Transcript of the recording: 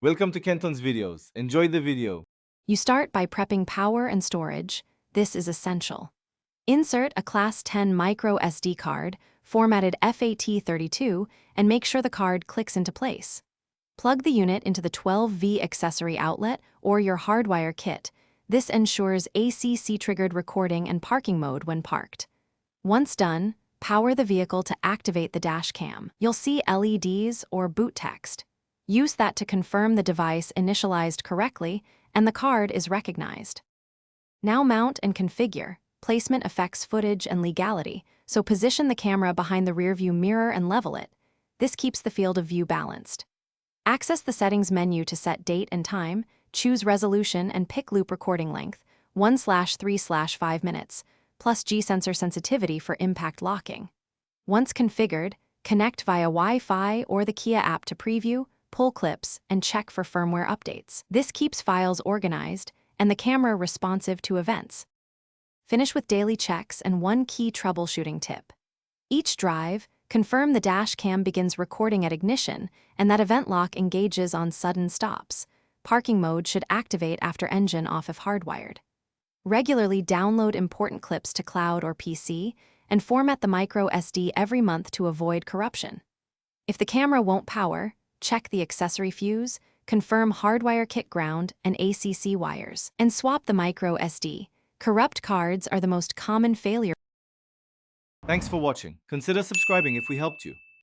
Welcome to Kenton's videos. Enjoy the video. You start by prepping power and storage. This is essential. Insert a Class 10 micro SD card, formatted FAT32, and make sure the card clicks into place. Plug the unit into the 12V accessory outlet or your hardwire kit. This ensures ACC-triggered recording and parking mode when parked. Once done, power the vehicle to activate the dash cam. You'll see LEDs or boot text. Use that to confirm the device initialized correctly and the card is recognized. Now mount and configure. Placement affects footage and legality, so position the camera behind the rearview mirror and level it. This keeps the field of view balanced. Access the settings menu to set date and time, choose resolution and pick loop recording length, 1/3/5 minutes, plus G-sensor sensitivity for impact locking. Once configured, connect via Wi-Fi or the Kia app to preview, pull clips, and check for firmware updates. This keeps files organized and the camera responsive to events. Finish with daily checks and one key troubleshooting tip. Each drive, confirm the dash cam begins recording at ignition and that event lock engages on sudden stops. Parking mode should activate after engine off if hardwired. Regularly download important clips to cloud or PC and format the micro SD every month to avoid corruption. If the camera won't power, check the accessory fuse, confirm hardwire kit ground and ACC wires, and swap the micro SD. Corrupt cards are the most common failure. Thanks for watching. Consider subscribing if we helped you.